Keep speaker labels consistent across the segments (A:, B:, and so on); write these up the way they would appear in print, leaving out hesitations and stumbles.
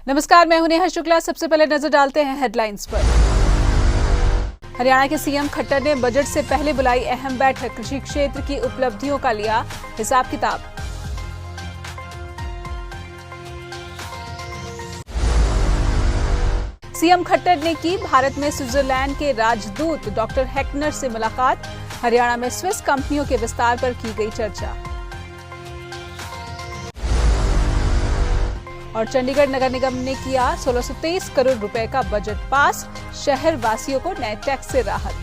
A: नमस्कार, मैं हूं नेहा शुक्ला। सबसे पहले नजर डालते हैं हेडलाइंस पर। हरियाणा के सीएम खट्टर ने बजट से पहले बुलाई अहम बैठक। कृषि क्षेत्र की उपलब्धियों का लिया हिसाब किताब। सीएम खट्टर ने की भारत में स्विट्जरलैंड के राजदूत डॉक्टर हैकनर से मुलाकात। हरियाणा में स्विस कंपनियों के विस्तार पर की गई चर्चा। और चंडीगढ़ नगर निगम ने किया 1623 करोड़ रुपए का बजट पास। शहर वासियों को नए टैक्स से राहत।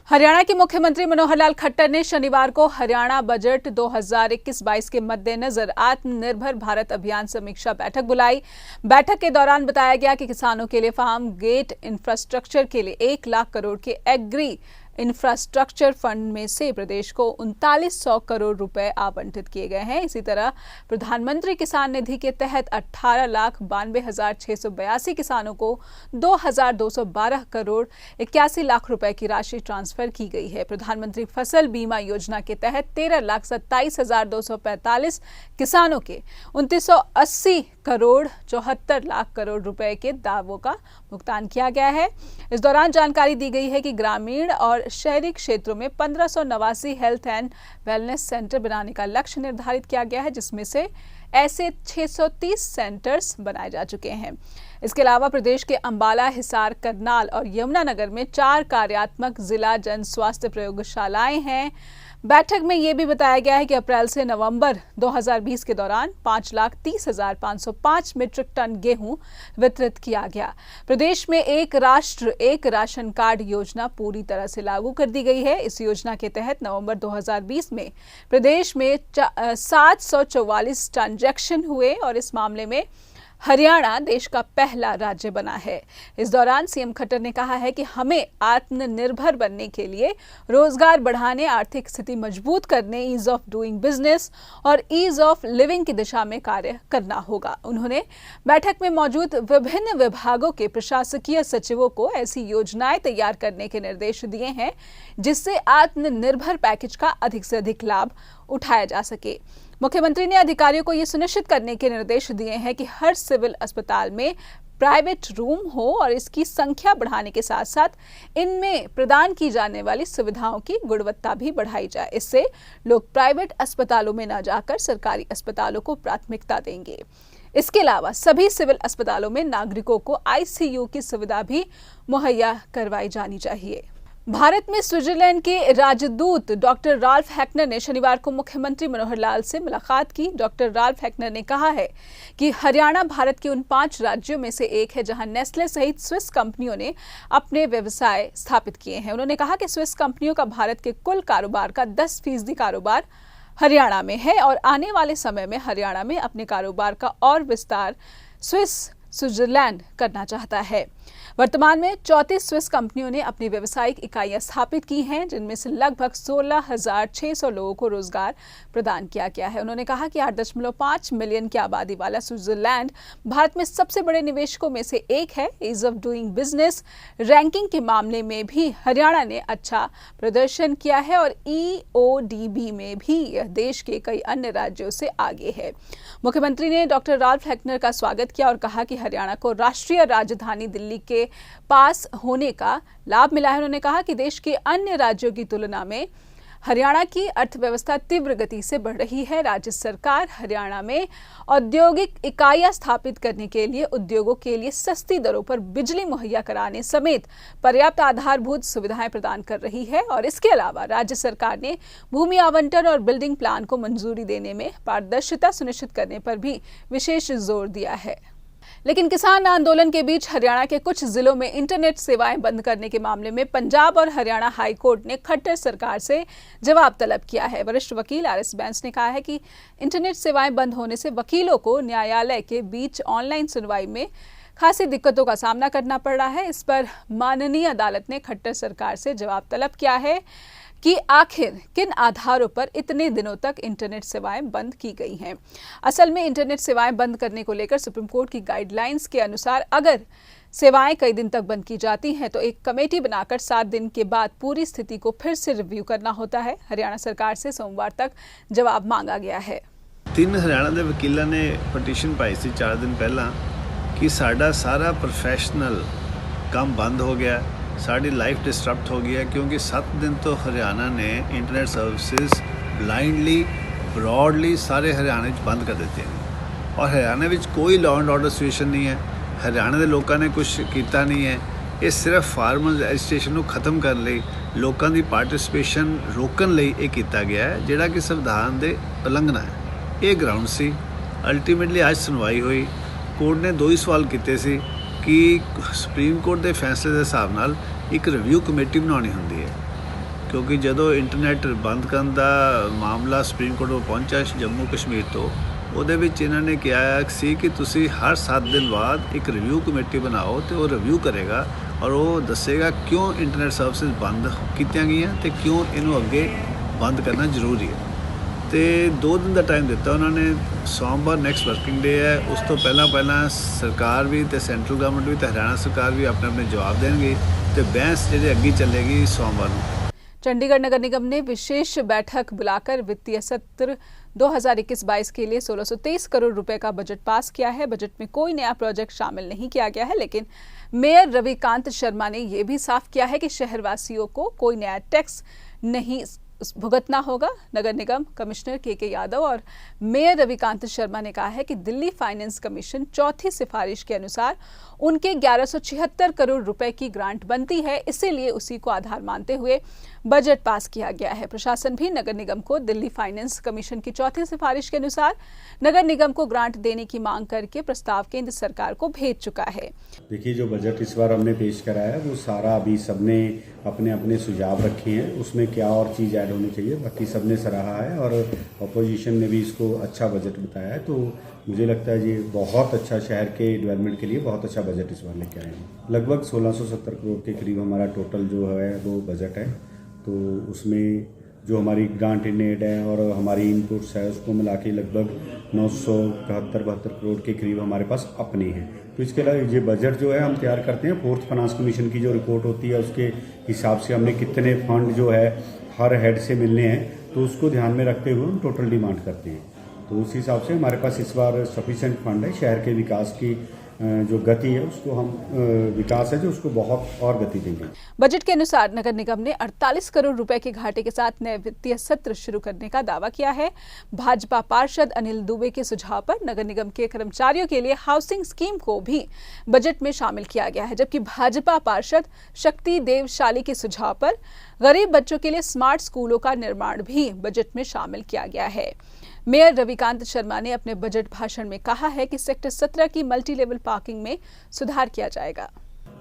A: हरियाणा के मुख्यमंत्री मनोहर लाल खट्टर ने शनिवार को हरियाणा बजट 2021-22 के मद्देनजर आत्मनिर्भर भारत अभियान समीक्षा बैठक बुलाई। बैठक के दौरान बताया गया कि किसानों के लिए फार्म गेट इंफ्रास्ट्रक्चर के लिए 1 लाख करोड़ के एग्री इंफ्रास्ट्रक्चर फंड में से प्रदेश को 3900 करोड़ रुपए आवंटित किए गए हैं। इसी तरह प्रधानमंत्री किसान निधि के तहत 18,92,682 किसानों को 2,212 करोड़ 81 लाख रुपए की राशि ट्रांसफर की गई है। प्रधानमंत्री फसल बीमा योजना के तहत 13,27,245 किसानों के 2980 करोड़ 74 लाख करोड़ रुपए के दावों का भुगतान किया गया है। इस दौरान जानकारी दी गई है कि ग्रामीण और शहरी क्षेत्रों में 1589 हेल्थ एंड वेलनेस सेंटर बनाने का लक्ष्य निर्धारित किया गया है, जिसमें से ऐसे 630 सेंटर्स बनाए जा चुके हैं। इसके अलावा प्रदेश के अंबाला, हिसार, करनाल और यमुनानगर में 4 कार्यात्मक जिला जन स्वास्थ्य प्रयोगशालाएं हैं। बैठक में यह भी बताया गया है कि अप्रैल से नवंबर 2020 के दौरान 5,30,505 मीट्रिक टन गेहूं वितरित किया गया। प्रदेश में एक राष्ट्र एक राशन कार्ड योजना पूरी तरह से लागू कर दी गई है। इस योजना के तहत नवंबर 2020 में प्रदेश में 744 ट्रांजैक्शन हुए और इस मामले में हरियाणा देश का पहला राज्य बना है। इस दौरान सीएम खट्टर ने कहा है कि हमें आत्मनिर्भर बनने के लिए रोजगार बढ़ाने, आर्थिक स्थिति मजबूत करने, ईज ऑफ डूइंग बिजनेस और ईज ऑफ लिविंग की दिशा में कार्य करना होगा। उन्होंने बैठक में मौजूद विभिन्न विभागों के प्रशासकीय सचिवों को ऐसी योजनाएं तैयार करने के निर्देश दिए हैं जिससे आत्मनिर्भर पैकेज का अधिक से अधिक लाभ उठाया जा सके। मुख्यमंत्री ने अधिकारियों को यह सुनिश्चित करने के निर्देश दिए हैं कि हर सिविल अस्पताल में प्राइवेट रूम हो और इसकी संख्या बढ़ाने के साथ साथ इनमें प्रदान की जाने वाली सुविधाओं की गुणवत्ता भी बढ़ाई जाए। इससे लोग प्राइवेट अस्पतालों में न जाकर सरकारी अस्पतालों को प्राथमिकता देंगे। इसके अलावा सभी सिविल अस्पतालों में नागरिकों को आईसीयू की सुविधा भी मुहैया करवाई जानी चाहिए। भारत में स्विट्जरलैंड के राजदूत डॉक्टर राल्फ हैकनर ने शनिवार को मुख्यमंत्री मनोहर लाल से मुलाकात की। डॉक्टर राल्फ हैकनर ने कहा है कि हरियाणा भारत के उन 5 राज्यों में से एक है जहां नेस्ले सहित स्विस कंपनियों ने अपने व्यवसाय स्थापित किए हैं। उन्होंने कहा कि स्विस कंपनियों का भारत के कुल कारोबार का 10% कारोबार हरियाणा में है और आने वाले समय में हरियाणा में अपने कारोबार का और विस्तार स्विट्जरलैंड करना चाहता है। वर्तमान में 34 स्विस कंपनियों ने अपनी व्यावसायिक इकाइयां स्थापित की हैं, जिनमें से लगभग 16,600 लोगों को रोजगार प्रदान किया गया है। उन्होंने कहा कि 8.5 मिलियन की आबादी वाला स्विट्जरलैंड भारत में सबसे बड़े निवेशकों में से एक है। Ease of doing business ranking के मामले में भी हरियाणा ने अच्छा प्रदर्शन किया है और EODB में भी यह देश के कई अन्य राज्यों से आगे है। मुख्यमंत्री ने डॉक्टर राल्फ हैकनर का स्वागत किया और कहा कि हरियाणा को राष्ट्रीय राजधानी दिल्ली के पास होने का लाभ मिला है। उन्होंने कहा कि देश के अन्य राज्यों की तुलना में हरियाणा की अर्थव्यवस्था तीव्र गति से बढ़ रही है। राज्य सरकार हरियाणा में औद्योगिक इकाइयां स्थापित करने के लिए उद्योगों के लिए सस्ती दरों पर बिजली मुहैया कराने समेत पर्याप्त आधारभूत सुविधाएं प्रदान कर रही है और इसके अलावा राज्य सरकार ने भूमि आवंटन और बिल्डिंग प्लान को मंजूरी देने में पारदर्शिता सुनिश्चित करने पर भी विशेष जोर दिया है। लेकिन किसान आंदोलन के बीच हरियाणा के कुछ जिलों में इंटरनेट सेवाएं बंद करने के मामले में पंजाब और हरियाणा हाई कोर्ट ने खट्टर सरकार से जवाब तलब किया है। वरिष्ठ वकील RS बैंस ने कहा है कि इंटरनेट सेवाएं बंद होने से वकीलों को न्यायालय के बीच ऑनलाइन सुनवाई में खासी दिक्कतों का सामना करना पड़ रहा है। इस पर माननीय अदालत ने खट्टर सरकार से जवाब तलब किया है कि आखिर किन आधारों पर इतने दिनों तक इंटरनेट सेवाएं बंद की गई हैं। असल में इंटरनेट सेवाएं बंद करने को लेकर सुप्रीम कोर्ट की गाइडलाइंस के अनुसार अगर सेवाएं कई दिन तक बंद की जाती हैं तो एक कमेटी बनाकर 7 दिन के बाद पूरी स्थिति को फिर से रिव्यू करना होता है। हरियाणा सरकार से सोमवार तक जवाब मांगा गया है।
B: 3 हरियाणा के वकीलों ने पटीशन पाई सी 4 दिन पहला कि साडा सारा प्रोफैशनल काम बंद हो गया, साड़ी लाइफ डिस्टरप्ट हो गया, क्योंकि 7 दिन तो हरियाणा ने इंटरनेट सर्विसेज ब्लाइंडली ब्रॉडली सारे हरियाणा बंद कर दिते हैं और हरियाणा में कोई लॉ एंड ऑर्डर सिचुएशन नहीं है। हरियाणा के लोगों ने कुछ किया नहीं है। ये सिर्फ फार्मर रजिस्ट्रेशन को खत्म करने लई, लोगों की पार्टिसिपेशन रोकने लई ये किया गया है, जिहड़ा कि संविधान के उलंघना है। ये ग्राउंड सी अल्टीमेटली आज सुनवाई हुई। कोर्ट ने 2 ही सवाल किए सी कि सुप्रीम कोर्ट के फैसले के हिसाब नाल एक रिव्यू कमेटी बनानी होंदी है, क्योंकि जदों इंटरनेट बंद करने का मामला सुप्रीम कोर्ट को पहुंचा जम्मू कश्मीर तो ਉਹਦੇ ਵਿੱਚ ਇਹਨਾਂ ने कहा सी कि तुसी हर 7 दिन बाद एक रिव्यू कमेटी बनाओ तो वो रिव्यू करेगा और वो दसेगा क्यों इंटरनेट सर्विसेज बंद कीतियां गईयां ते क्यों इनू अगे बंद करना जरूरी है। तो 2 दिन का टाइम दिता उन्होंने। सोमवार नैक्सट वर्किंग डे है। उस तो पहला सरकार भी तो सेंट्रल गवर्नमेंट भी तो हरियाणा सरकार भी अपने अपने जवाब देंगे तो बहस जी अगे चलेगी सोमवार को।
A: चंडीगढ़ नगर निगम ने विशेष बैठक बुलाकर वित्तीय सत्र 2021-22 के लिए 1623 करोड़ रुपए का बजट पास किया है। बजट में कोई नया प्रोजेक्ट शामिल नहीं किया गया है, लेकिन मेयर रविकांत शर्मा ने यह भी साफ किया है कि शहरवासियों को कोई नया टैक्स नहीं भुगतना होगा। नगर निगम कमिश्नर के यादव और मेयर रविकांत शर्मा ने कहा है कि दिल्ली फाइनेंस कमीशन चौथी सिफारिश के अनुसार उनके 1176 करोड़ रुपए की ग्रांट बनती है, इसीलिए उसी को आधार मानते हुए बजट पास किया गया है। प्रशासन भी नगर निगम को दिल्ली फाइनेंस कमीशन की चौथी सिफारिश के अनुसार नगर निगम को ग्रांट देने की मांग करके प्रस्ताव केंद्र सरकार को भेज चुका है।
C: देखिए, जो बजट इस बार हमने पेश कराया वो सारा अभी सबने अपने अपने सुझाव रखे हैं, उसमें क्या और चीज़ ऐड होनी चाहिए बाकी सबने सराहा है और अपोजिशन ने भी इसको अच्छा बजट बताया है। तो मुझे लगता है ये बहुत अच्छा, शहर के डेवलपमेंट के लिए बहुत अच्छा बजट इस बार लेके आए हैं। लगभग 1670 करोड़ के करीब हमारा टोटल जो है वो बजट है। तो उसमें जो हमारी ग्रांट इन एड है और हमारी इनपुट्स है उसको मिला के लगभग 971-72 करोड़ के करीब हमारे पास अपने हैं। तो इसके अलावा ये बजट जो है हम तैयार करते हैं 4th फाइनेंस कमीशन की जो रिपोर्ट होती है उसके हिसाब से हमने कितने फंड जो है हर हेड से मिलने हैं तो उसको ध्यान में रखते हुए हम टोटल डिमांड करते हैं। तो उस हिसाब से हमारे पास इस बार सफिशिएंट फंड है। शहर के विकास की जो गति है उसको हम विकास है जो उसको बहुत और गति देंगे।
A: बजट के अनुसार नगर निगम ने 48 करोड़ रुपए के घाटे के साथ नए वित्तीय सत्र शुरू करने का दावा किया है। भाजपा पार्षद अनिल दुबे के सुझाव पर नगर निगम के कर्मचारियों के लिए हाउसिंग स्कीम को भी बजट में शामिल किया गया है, जबकि भाजपा पार्षद शक्ति देवशाली के सुझाव पर गरीब बच्चों के लिए स्मार्ट स्कूलों का निर्माण भी बजट में शामिल किया गया है। मेयर रविकांत शर्मा ने अपने बजट भाषण में कहा है कि सेक्टर 17 की मल्टी लेवल पार्किंग में सुधार किया जाएगा।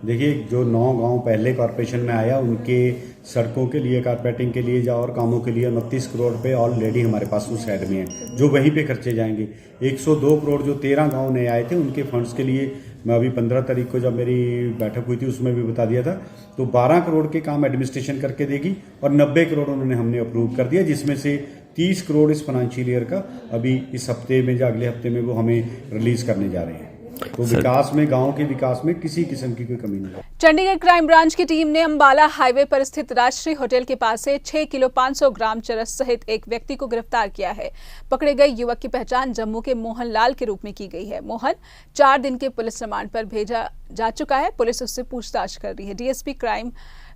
C: देखिए, जो 9 गांव पहले कॉर्पोरेशन में आया उनके सड़कों के लिए, कारपेटिंग के लिए या और कामों के लिए 29 करोड़ रुपए ऑलरेडी हमारे पास उस साइड में है जो वहीं पे खर्चे जाएंगे। 102 करोड़ जो 13 गांव नए आए थे उनके फंड्स के लिए मैं अभी 15 तारीख को जब मेरी बैठक हुई थी उसमें भी बता दिया था। तो 12 करोड़ के काम एडमिनिस्ट्रेशन करके देगी और 90 करोड़ उन्होंने हमने अप्रूव कर दिया, जिसमें से 30 करोड़ इस फाइनेंशियल ईयर का अभी इस हफ्ते में या अगले हफ्ते में वो हमें रिलीज करने जा रहे हैं। तो विकास में, गांव के विकास में किसी किस्म की कोई कमी नहीं है।
A: चंडीगढ़ क्राइम ब्रांच की टीम ने अंबाला हाईवे पर स्थित राष्ट्रीय होटल के पास से 6 किलो 500 ग्राम चरस सहित एक व्यक्ति को गिरफ्तार किया है। पकड़े गए युवक की पहचान जम्मू के मोहन लाल के रूप में की गई है। मोहन 4 दिन के पुलिस रिमांड पर भेजा जा चुका है। पुलिस उससे पूछताछ कर रही है। डीएसपी क्राइम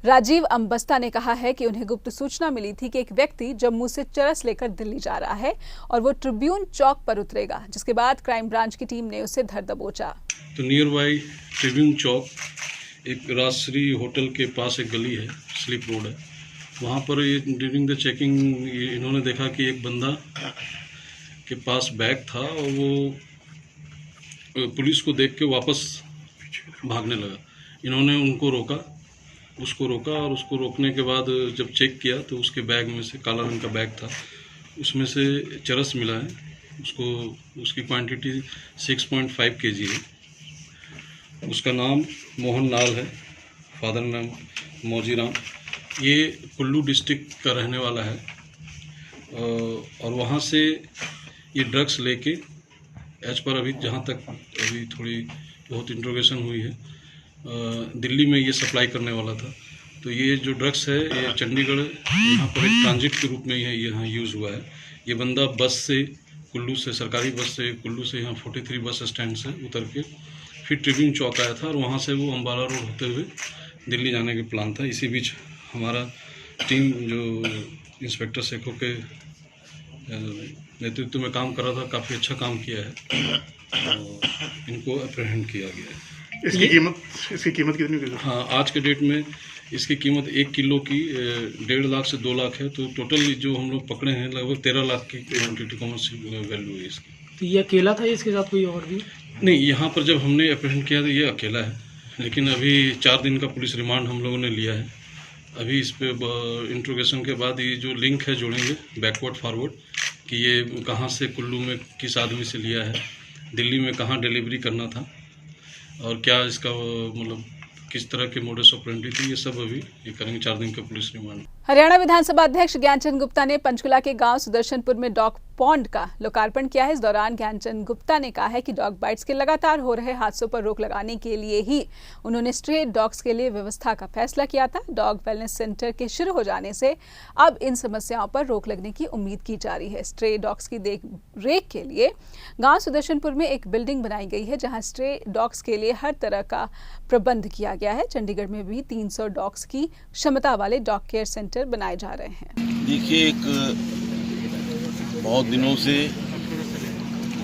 A: राजीव अम्बस्ता ने कहा है कि उन्हें गुप्त सूचना मिली थी कि एक व्यक्ति जम्मू से चरस लेकर दिल्ली जा रहा है और वो ट्रिब्यून चौक पर उतरेगा, जिसके बाद क्राइम ब्रांच की टीम ने उसे धर दबोचा।
D: तो नियर बाई ट्रिब्यून चौक एक राजश्री होटल के पास एक गली है, स्लिप रोड है, वहाँ पर ये ड्यूरिंग द चेकिंग इन्होंने देखा कि एक बंदा के पास बैग था और वो पुलिस को देख के वापस भागने लगा। इन्होंने उसको रोका और उसको रोकने के बाद जब चेक किया तो उसके बैग में से काला रंग का बैग था, उसमें से चरस मिला है। उसकी क्वांटिटी 6.5 kg है। उसका नाम मोहन लाल है, फादर नाम मौजीराम। ये कुल्लू डिस्ट्रिक्ट का रहने वाला है और वहाँ से ये ड्रग्स लेके एज पर अभी जहाँ तक अभी थोड़ी बहुत इंट्रोगेशन हुई है दिल्ली में ये सप्लाई करने वाला था। तो ये जो ड्रग्स है ये चंडीगढ़ यहाँ पर एक ट्रांजिट के रूप में यहाँ यूज़ हुआ है। ये बंदा बस से कुल्लू से, सरकारी बस से कुल्लू से यहाँ 43 बस स्टैंड से उतर के फिर ट्रिब्यून चौक आया था और वहाँ से वो अम्बाला रोड होते हुए दिल्ली जाने के प्लान था। इसी बीच हमारा टीम जो इंस्पेक्टर सेखो के नेतृत्व में काम कर रहा था, काफ़ी अच्छा काम किया है और इनको अप्रहेंड किया गया है।
E: इसकी कीमत कितनी होगी?
D: हाँ, आज के डेट में इसकी कीमत 1 किलो की 1.5 लाख से 2 लाख है। तो टोटल जो हम लोग पकड़े हैं लगभग 13 लाख की क्वान्टिटी कॉमर्शियल वैल्यू है इसकी।
E: तो ये अकेला था, इसके साथ कोई और भी?
D: नहीं, यहाँ पर जब हमने अप्रहेंड किया तो ये अकेला है, लेकिन अभी 4 दिन का पुलिस रिमांड हम लोगों ने लिया है। अभी इस पे इंट्रोगेशन के बाद ये जो लिंक है जोड़ेंगे बैकवर्ड फॉरवर्ड कि ये कहाँ से कुल्लू में किस आदमी से लिया है, दिल्ली में कहाँ डिलीवरी करना था और क्या इसका मतलब किस तरह के मोडस ऑपरेंडी थी, ये सब अभी ये करेंगे। 4 दिन का पुलिस रिमांड।
A: हरियाणा विधानसभा अध्यक्ष ज्ञानचंद गुप्ता ने पंचकुला के गांव सुदर्शनपुर में डॉग पॉन्ड का लोकार्पण किया है। इस दौरान ज्ञानचंद गुप्ता ने कहा है कि डॉग बाइट्स के लगातार हो रहे हादसों पर रोक लगाने के लिए ही उन्होंने स्ट्रे डॉग्स के लिए व्यवस्था का फैसला किया था। डॉग वेलनेस सेंटर के शुरू हो जाने से अब इन समस्याओं पर रोक लगने की उम्मीद की जा रही है। स्ट्रे डॉग्स की देख रेख के लिए गांव सुदर्शनपुर में एक बिल्डिंग बनाई गई है, जहां स्ट्रे डॉग्स के लिए हर तरह का प्रबंध किया गया है। चंडीगढ़ में भी 300 डॉग्स की क्षमता वाले डॉग केयर सेंटर बनाए जा रहे हैं।
F: देखिए, एक बहुत दिनों से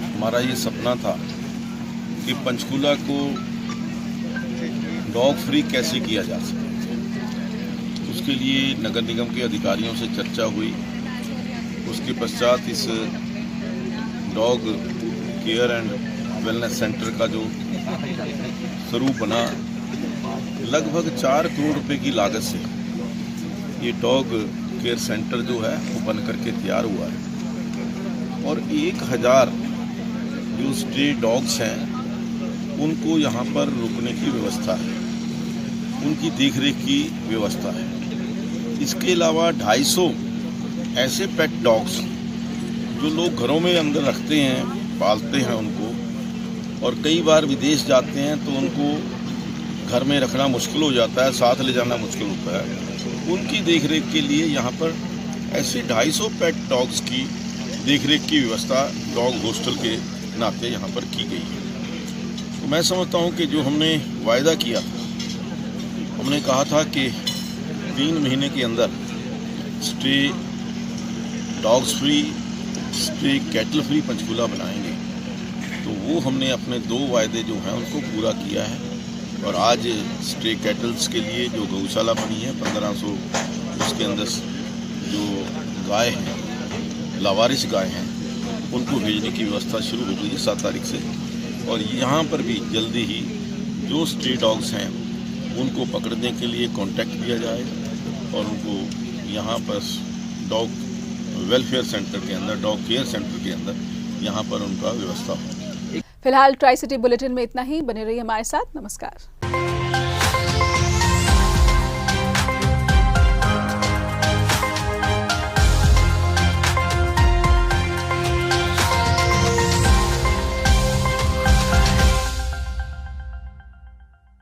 F: हमारा ये सपना था कि पंचकुला को डॉग फ्री कैसे किया जा सके। उसके लिए नगर निगम के अधिकारियों से चर्चा हुई। उसके पश्चात इस dog care and wellness centre का जो स्वरूप बना, लगभग 4 करोड़ रुपए की लागत से ये डॉग केयर सेंटर जो है वो बन करके तैयार हुआ है और 1000 जो स्ट्रे डॉग्स हैं उनको यहाँ पर रुकने की व्यवस्था है, उनकी देखरेख की व्यवस्था है। इसके अलावा 250 ऐसे पेट डॉग्स जो लोग घरों में अंदर रखते हैं, पालते हैं उनको, और कई बार विदेश जाते हैं तो उनको घर में रखना मुश्किल हो जाता है, साथ ले जाना मुश्किल होता है। उनकी देखरेख के लिए यहाँ पर ऐसे 250 पेट डॉग्स की देखरेख की व्यवस्था डॉग हॉस्टल के नाते यहाँ पर की गई है। तो मैं समझता हूँ कि जो हमने वायदा किया था, हमने कहा था कि 3 महीने के अंदर stray dogs free, stray cattle free Panchkula बनाएंगे। तो वो हमने अपने 2 वायदे जो हैं उनको पूरा किया है और आज स्ट्रे कैटल्स के लिए जो गौशाला बनी है 1500, उसके अंदर जो गाय हैं, लावारिस गाय हैं, उनको भेजने की व्यवस्था शुरू हो गई है 7 तारीख से। और यहाँ पर भी जल्दी ही जो स्ट्रे डॉग्स हैं उनको पकड़ने के लिए कांटेक्ट किया जाए और उनको यहाँ पर डॉग वेलफेयर सेंटर के अंदर, डॉग केयर सेंटर के अंदर यहाँ पर उनका व्यवस्था हो।
A: फिलहाल ट्राई सिटी बुलेटिन में इतना ही। बने रहिए हमारे साथ। नमस्कार।